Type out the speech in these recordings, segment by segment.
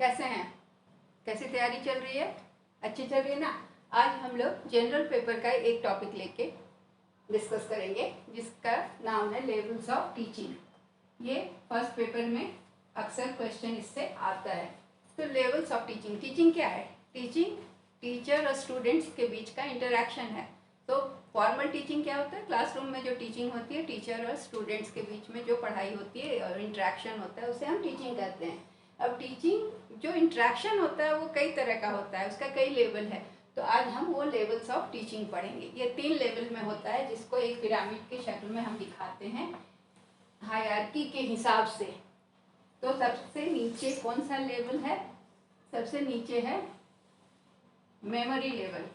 कैसे हैं? कैसी तैयारी चल रही है? अच्छी चल रही है ना? आज हम लोग जनरल पेपर का एक टॉपिक लेके डिस्कस करेंगे जिसका नाम है लेवल्स ऑफ टीचिंग। ये फर्स्ट पेपर में अक्सर क्वेश्चन इससे आता है। तो लेवल्स ऑफ टीचिंग, टीचिंग क्या है? टीचिंग टीचर और स्टूडेंट्स के बीच का इंटरेक्शन है। तो फॉर्मल टीचिंग क्या होता है? क्लासरूम में जो टीचिंग होती है, टीचर और स्टूडेंट्स के बीच में जो पढ़ाई होती है और इंटरेक्शन होता है, उसे हम टीचिंग कहते हैं। अब टीचिंग जो इंटरेक्शन होता है वो कई तरह का होता है, उसका कई लेवल है। तो आज हम वो लेवल्स ऑफ टीचिंग पढ़ेंगे। ये 3 लेवल में होता है, जिसको एक पिरामिड के शक्ल में हम दिखाते हैं हायरार्की के हिसाब से। तो सबसे नीचे कौन सा लेवल है? सबसे नीचे है मेमोरी लेवल।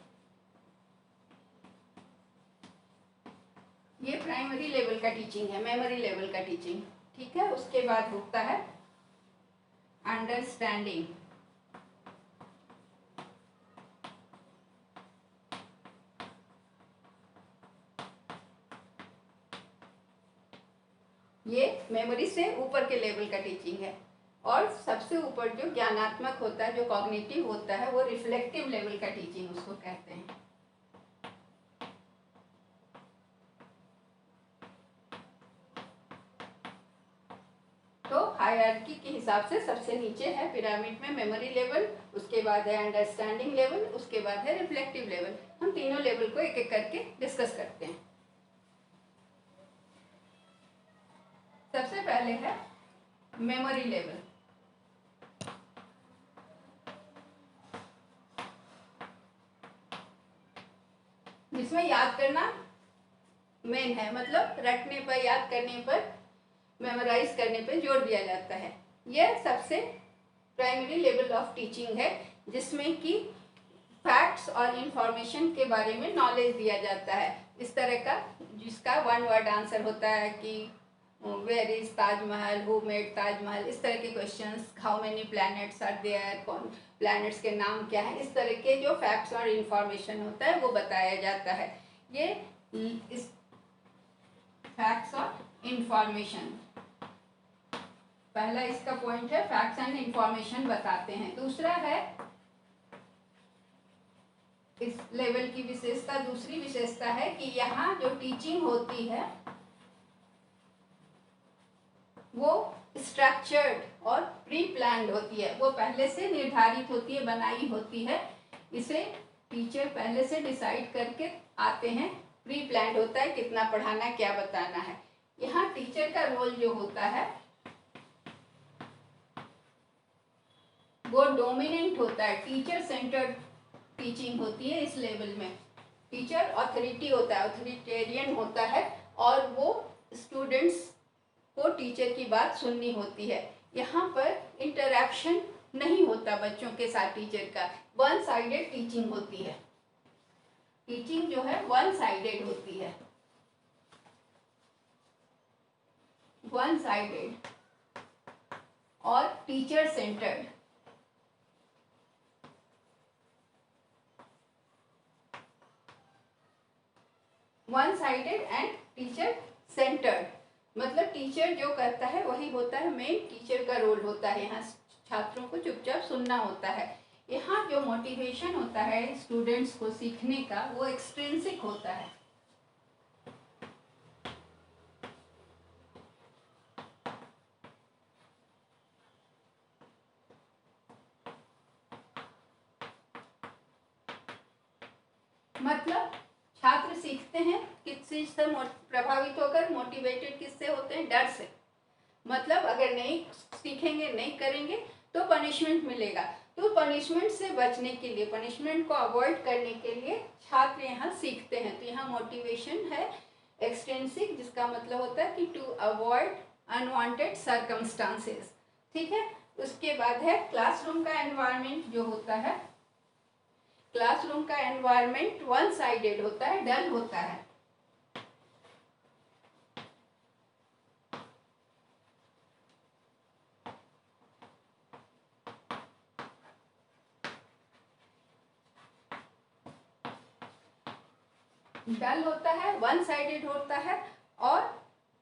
ये प्राइमरी लेवल का टीचिंग है, मेमोरी लेवल का टीचिंग, ठीक है। उसके बाद होता है अंडरस्टैंडिंग। ये मेमोरी से ऊपर के लेवल का टीचिंग है। और सबसे ऊपर जो ज्ञानात्मक होता है, जो कॉग्निटिव होता है, वो रिफ्लेक्टिव लेवल का टीचिंग उसको कहते हैं। तो हायरार्की के हिसाब से सबसे नीचे है पिरामिड में मेमोरी लेवल, उसके बाद है अंडरस्टैंडिंग लेवल, उसके बाद है रिफ्लेक्टिव लेवल। हम तीनों लेवल को एक एक करके डिस्कस करते हैं। सबसे पहले है मेमोरी लेवल। जिसमें याद करना मेन है, मतलब रटने पर, याद करने पर, मेमोराइज करने पर जोर दिया जाता है। यह सबसे प्राइमरी लेवल ऑफ टीचिंग है, जिसमें कि फैक्ट्स और इंफॉर्मेशन के बारे में नॉलेज दिया जाता है। इस तरह का, जिसका वन वर्ड आंसर होता है कि where is Taj Mahal, who made Taj Mahal, इस तरह के questions, how many planets are there, कौन प्लैनेट्स के नाम क्या है, इस तरह के जो फैक्ट्स और इंफॉर्मेशन होता है वो बताया जाता है। ये इस फैक्ट्स और इंफॉर्मेशन, पहला इसका पॉइंट है, फैक्ट्स एंड इंफॉर्मेशन बताते हैं। दूसरा है इस लेवल की विशेषता, दूसरी विशेषता है कि यहाँ जो टीचिंग होती है वो स्ट्रक्चर्ड और प्री प्लान्ड होती है। वो पहले से निर्धारित होती है, बनाई होती है। इसे टीचर पहले से डिसाइड करके आते हैं। प्री प्लान्ड होता है, कितना पढ़ाना, क्या बताना है। यहाँ टीचर का रोल जो होता है वो डोमिनेंट होता है। टीचर सेंटर्ड टीचिंग होती है इस लेवल में। टीचर ऑथोरिटी होता है, ऑथोरिटेरियन होता है, और वो स्टूडेंट्स को टीचर की बात सुननी होती है। यहाँ पर इंटरैक्शन नहीं होता बच्चों के साथ टीचर का। वन साइडेड टीचिंग होती है। टीचिंग जो है वन साइडेड होती है, वन साइडेड और teacher centred. One sided and teacher centred, मतलब टीचर जो करता है वही होता है, मेन टीचर का रोल होता है। यहाँ छात्रों को चुपचाप सुनना होता है। यहाँ जो मोटिवेशन होता है स्टूडेंट्स को सीखने का, वो एक्सट्रिंसिक होता है। मतलब छात्र सीखते हैं किस चीज से प्रभावित होकर? मोटिवेटेड किससे होते हैं? डर से। मतलब अगर नहीं सीखेंगे, नहीं करेंगे तो पनिशमेंट मिलेगा। तो पनिशमेंट से बचने के लिए, पनिशमेंट को अवॉइड करने के लिए छात्र यहाँ सीखते हैं। तो यहाँ मोटिवेशन है एक्सट्रिंसिक, जिसका मतलब होता है कि टू अवॉइड अनवांटेड सर्कमस्टांसेस, ठीक है। उसके बाद है क्लासरूम का एनवायरनमेंट जो होता है। क्लासरूम का एनवायरनमेंट वन साइडेड होता है, डल होता है। डल होता है, वन साइडेड होता है, और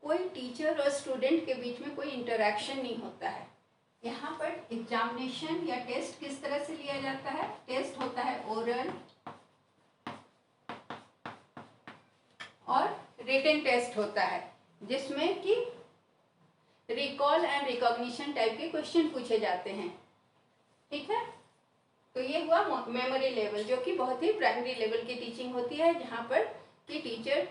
कोई टीचर और स्टूडेंट के बीच में कोई इंटरेक्शन नहीं होता है। यहाँ पर एग्जामिनेशन या टेस्ट किस तरह से लिया जाता है? टेस्ट होता है ओरल और रिटन टेस्ट होता है, जिसमें कि रिकॉल एंड रिकॉग्निशन टाइप के क्वेश्चन पूछे जाते हैं। ठीक है, तो ये हुआ मेमोरी लेवल, जो कि बहुत ही प्राइमरी लेवल की टीचिंग होती है, जहाँ पर कि टीचर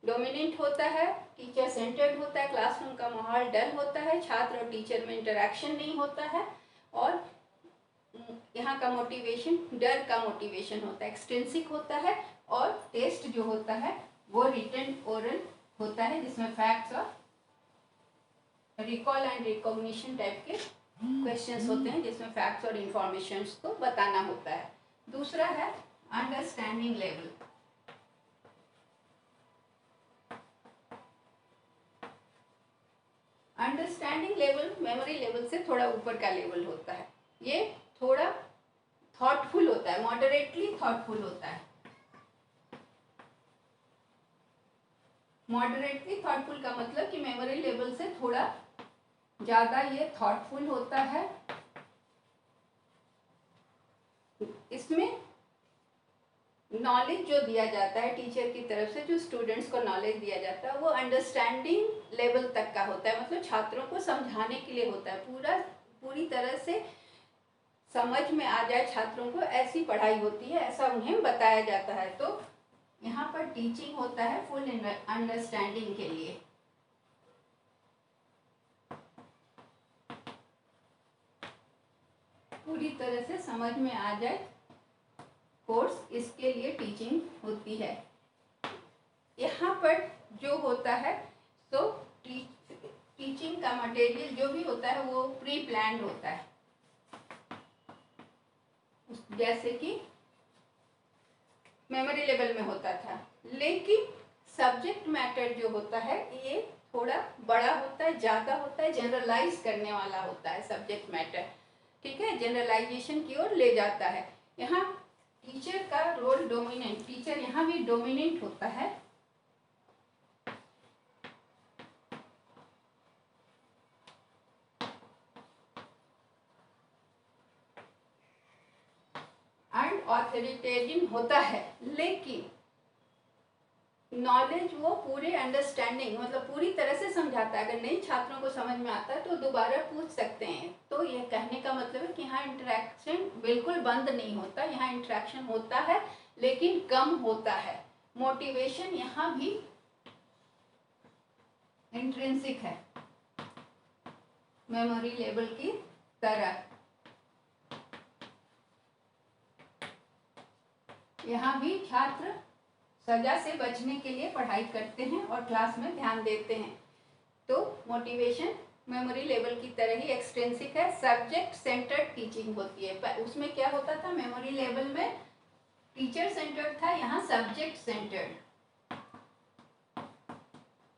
डोमिनेंट होता है, टीचर सेंटर्ड होता है, क्लासरूम का माहौल डल होता है, छात्र और टीचर में इंटरेक्शन नहीं होता है, और यहाँ का मोटिवेशन डर का मोटिवेशन होता है, एक्सट्रिंसिक होता है, और टेस्ट जो होता है वो रिटन ओरल होता है, जिसमें फैक्ट्स और रिकॉल एंड रिकॉग्निशन टाइप के क्वेश्चंस होते हैं, जिसमें फैक्ट्स और इंफॉर्मेशंस को बताना होता है। दूसरा है understanding level. Understanding level memory level से थोड़ा ऊपर का लेवल होता है। ये थोड़ा थॉटफुल होता है, मॉडरेटली थॉटफुल होता है। मॉडरेटली थॉटफुल का मतलब कि मेमोरी लेवल से थोड़ा ज़्यादा ये थॉटफुल होता है। इसमें नॉलेज जो दिया जाता है टीचर की तरफ से, जो स्टूडेंट्स को नॉलेज दिया जाता है, वो अंडरस्टैंडिंग लेवल तक का होता है, मतलब छात्रों को समझाने के लिए होता है, पूरी तरह से समझ में आ जाए छात्रों को, ऐसी पढ़ाई होती है, ऐसा उन्हें बताया जाता है। तो यहाँ पर टीचिंग होता है फुल अंडरस्टैंडिंग के लिए। पूरी तरह से समझ में आ जाए कोर्स, इसके लिए टीचिंग होती है। यहाँ पर जो होता है तो टीचिंग का मटेरियल जो भी होता है वो प्री प्लान्ड होता है, जैसे कि मेमोरी लेवल में होता था। लेकिन सब्जेक्ट मैटर जो होता है ये थोड़ा बड़ा होता है, ज़्यादा होता है, जनरलाइज करने वाला होता है सब्जेक्ट मैटर। ठीक है, जनरलाइजेशन की ओर ले जाता है। यहाँ टीचर का रोल डोमिनेंट, टीचर यहाँ भी डोमिनेंट होता है। एंड ऑथोरिटेरियन होता है, लेकिन नॉलेज वो पूरे अंडरस्टैंडिंग मतलब पूरी तरह से समझाता है। अगर नहीं छात्रों को समझ में आता है तो दोबारा पूछ सकते हैं। तो ये कहने का मतलब है कि यहाँ इंटरेक्शन बिल्कुल बंद नहीं होता, यहाँ इंटरेक्शन होता है लेकिन कम होता है। मोटिवेशन यहाँ भी इंट्रिंसिक है मेमोरी लेवल की तरह। यहाँ भी छात्र सजा से बचने के लिए पढ़ाई करते हैं और क्लास में ध्यान देते हैं। तो मोटिवेशन मेमोरी लेवल की तरह ही एक्सट्रिंसिक है। सब्जेक्ट सेंटर्ड टीचिंग होती है। उसमें क्या होता था, मेमोरी लेवल में टीचर सेंटर्ड था, यहाँ सब्जेक्ट सेंटर्ड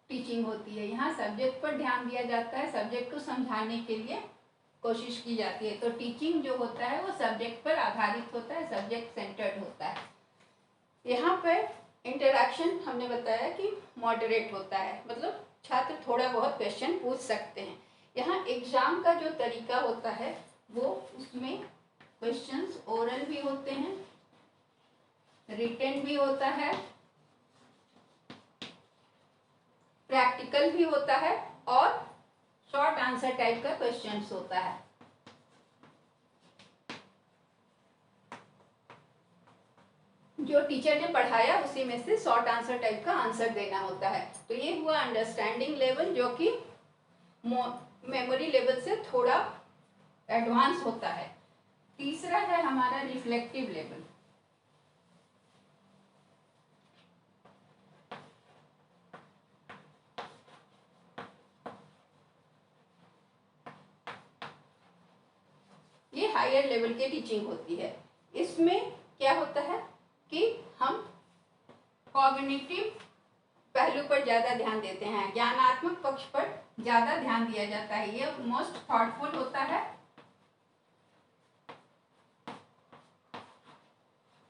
टीचिंग होती है। यहाँ सब्जेक्ट पर ध्यान दिया जाता है, सब्जेक्ट को समझाने के लिए कोशिश की जाती है। तो टीचिंग जो होता है वो सब्जेक्ट पर आधारित होता है, सब्जेक्ट सेंटर्ड होता है। यहाँ पर इंटरेक्शन हमने बताया कि मॉडरेट होता है, मतलब छात्र थोड़ा बहुत क्वेश्चन पूछ सकते हैं। यहाँ एग्जाम का जो तरीका होता है वो उसमें क्वेश्चंस ओरल भी होते हैं, रिटन भी होता है, प्रैक्टिकल भी होता है और शॉर्ट आंसर टाइप का क्वेश्चंस होता है। जो टीचर ने पढ़ाया उसी में से शॉर्ट आंसर टाइप का आंसर देना होता है। तो ये हुआ अंडरस्टैंडिंग लेवल, जो कि मेमोरी लेवल से थोड़ा एडवांस होता है। तीसरा है हमारा रिफ्लेक्टिव लेवल। ये हायर लेवल की टीचिंग होती है। इसमें क्या होता है कि हम कॉग्निटिव पहलू पर ज़्यादा ध्यान देते हैं, ज्ञानात्मक पक्ष पर ज़्यादा ध्यान दिया जाता है। ये मोस्ट थॉटफुल होता है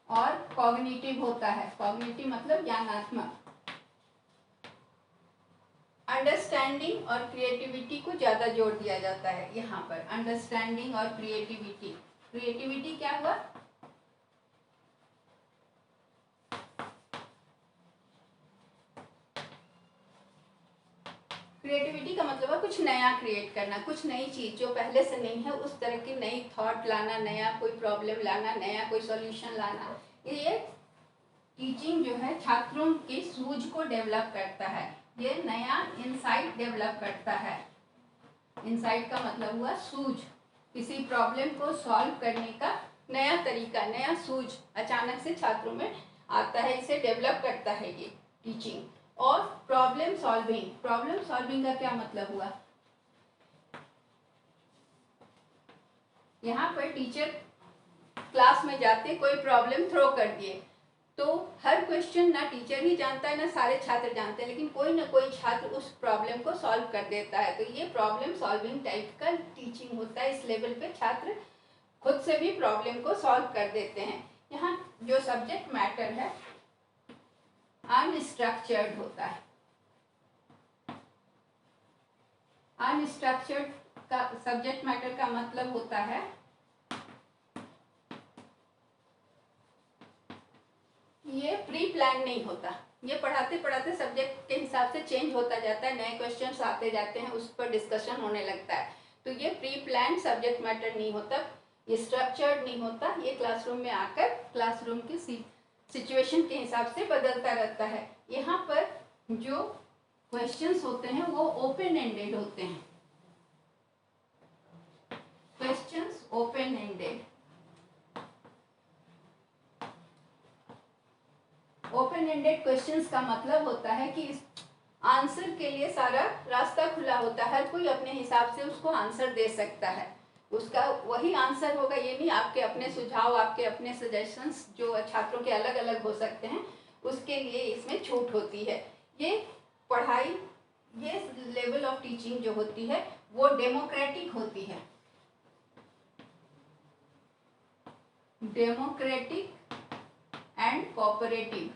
और कॉग्निटिव होता है। कॉग्निटिव मतलब ज्ञानात्मक। अंडरस्टैंड अंडरस्टैंडिंग और क्रिएटिविटी को ज़्यादा जोर दिया जाता है यहाँ पर। अंडरस्टैंडिंग और क्रिएटिविटी, क्रिएटिविटी क्या हुआ? क्रिएटिविटी का मतलब है कुछ नया क्रिएट करना, कुछ नई चीज़ जो पहले से नहीं है, उस तरह की नई थॉट लाना, नया कोई प्रॉब्लम लाना, नया कोई सॉल्यूशन लाना। ये टीचिंग जो है छात्रों की सूझ को डेवलप करता है, ये नया इंसाइट डेवलप करता है। इंसाइट का मतलब हुआ सूझ, किसी प्रॉब्लम को सॉल्व करने का नया तरीका, नया सूझ अचानक से छात्रों में आता है, इसे डेवलप करता है ये टीचिंग। और प्रॉब्लम सॉल्विंग, प्रॉब्लम सॉल्विंग का क्या मतलब हुआ? यहाँ पर टीचर क्लास में जाते कोई प्रॉब्लम थ्रो कर दिए, तो हर क्वेश्चन ना टीचर ही जानता है ना सारे छात्र जानते हैं, लेकिन कोई ना कोई छात्र उस प्रॉब्लम को सॉल्व कर देता है। तो ये प्रॉब्लम सॉल्विंग टाइप का टीचिंग होता है। इस लेवल पे छात्र खुद से भी प्रॉब्लम को सॉल्व कर देते हैं। यहाँ जो सब्जेक्ट मैटर है अनस्ट्रक्चर्ड होता है। अनस्ट्रक्चर्ड का सब्जेक्ट मैटर का मतलब होता है ये प्री प्लान नहीं होता, ये पढ़ाते पढ़ाते सब्जेक्ट के हिसाब से चेंज होता जाता है, नए क्वेश्चंस आते जाते हैं, उस पर डिस्कशन होने लगता है। तो ये प्री प्लान सब्जेक्ट मैटर नहीं होता, ये स्ट्रक्चर्ड नहीं होता, ये क्लासरूम में आकर क्लासरूम की सिचुएशन के हिसाब से बदलता रहता है। यहाँ पर जो क्वेश्चंस होते हैं वो ओपन एंडेड होते हैं, questions open ended. Open ended questions का मतलब होता है कि इस आंसर के लिए सारा रास्ता खुला होता है, हर कोई अपने हिसाब से उसको आंसर दे सकता है, उसका वही आंसर होगा। ये नहीं आपके अपने सुझाव, आपके अपने सजेशंस जो छात्रों के अलग अलग हो सकते हैं, उसके लिए इसमें छूट होती है। ये पढ़ाई, ये लेवल ऑफ टीचिंग जो होती है वो डेमोक्रेटिक होती है, डेमोक्रेटिक एंड कोऑपरेटिव।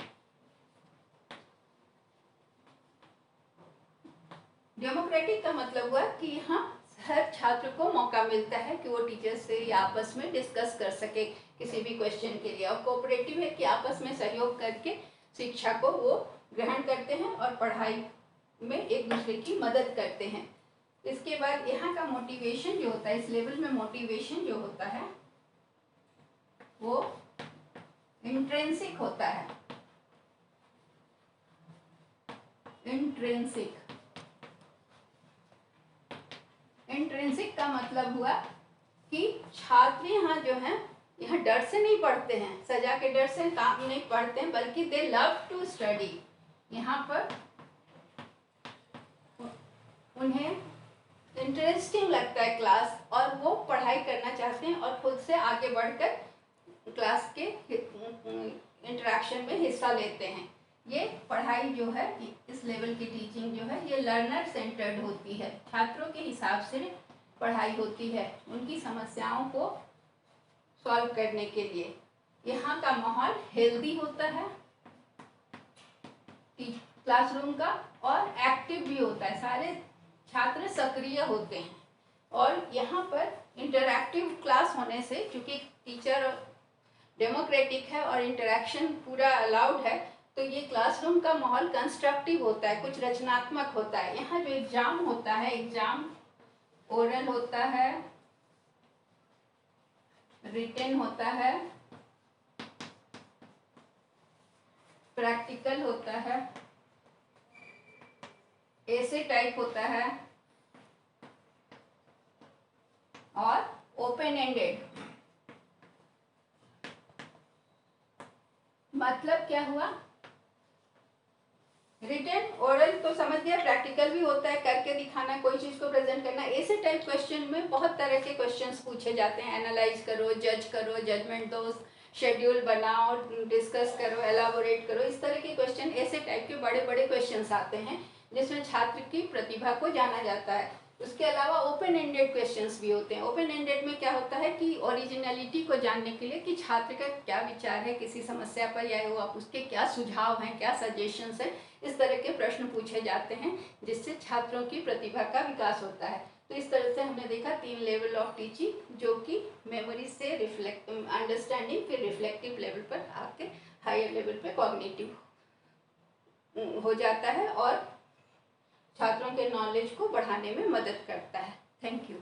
डेमोक्रेटिक का मतलब हुआ कि यहाँ हर छात्र को मौका मिलता है कि वो टीचर से या आपस में डिस्कस कर सके किसी भी क्वेश्चन के लिए। और कोऑपरेटिव है कि आपस में सहयोग करके शिक्षा को वो ग्रहण करते हैं और पढ़ाई में एक दूसरे की मदद करते हैं। इसके बाद यहाँ का मोटिवेशन जो होता है, इस लेवल में मोटिवेशन जो होता है वो इंट्रिंसिक होता है। इंट्रिंसिक, इंट्रिंसिक का मतलब हुआ कि छात्र यहाँ जो हैं यहाँ डर से नहीं पढ़ते हैं, सजा के डर से काम नहीं पढ़ते हैं, बल्कि दे लव टू स्टडी। यहाँ पर उन्हें इंटरेस्टिंग लगता है क्लास और वो पढ़ाई करना चाहते हैं और खुद से आगे बढ़कर क्लास के इंटरेक्शन में हिस्सा लेते हैं। ये पढ़ाई जो है, इस लेवल की टीचिंग जो है, ये लर्नर सेंटर्ड होती है, छात्रों के हिसाब से पढ़ाई होती है, उनकी समस्याओं को सॉल्व करने के लिए। यहाँ का माहौल हेल्दी होता है क्लासरूम का और एक्टिव भी होता है, सारे छात्र सक्रिय होते हैं। और यहाँ पर इंटरैक्टिव क्लास होने से, चूँकि टीचर डेमोक्रेटिक है और इंटरेक्शन पूरा अलाउड है, तो ये क्लासरूम का माहौल कंस्ट्रक्टिव होता है, कुछ रचनात्मक होता है। यहाँ जो एग्जाम होता है, एग्जाम ओरल होता है, रिटन होता है, प्रैक्टिकल होता है, ऐसे टाइप होता है और ओपन एंडेड। मतलब क्या हुआ? रिटन ओरल तो समझ गया, प्रैक्टिकल भी होता है, करके दिखाना, कोई चीज को प्रेजेंट करना। ऐसे टाइप क्वेश्चन में बहुत तरह के क्वेश्चंस पूछे जाते हैं, एनालाइज करो, जज करो, जजमेंट दो, शेड्यूल बनाओ, डिस्कस करो, एलाबोरेट करो, इस तरह के क्वेश्चन, ऐसे टाइप के बड़े बड़े क्वेश्चंस आते हैं जिसमें छात्र की प्रतिभा को जाना जाता है। उसके अलावा ओपन एंडेड क्वेश्चंस भी होते हैं। ओपन एंडेड में क्या होता है कि ओरिजिनलिटी को जानने के लिए कि छात्र का क्या विचार है किसी समस्या पर, या वो आप उसके क्या सुझाव हैं, क्या सजेशंस हैं, इस तरह के प्रश्न पूछे जाते हैं जिससे छात्रों की प्रतिभा का विकास होता है। तो इस तरह से हमने देखा 3 लेवल ऑफ टीचिंग, जो कि मेमोरी से अंडरस्टैंडिंग, फिर रिफ्लेक्टिव लेवल पर आके हायर लेवल पे कॉग्निटिव हो जाता है और छात्रों के नॉलेज को बढ़ाने में मदद करता है। Thank you.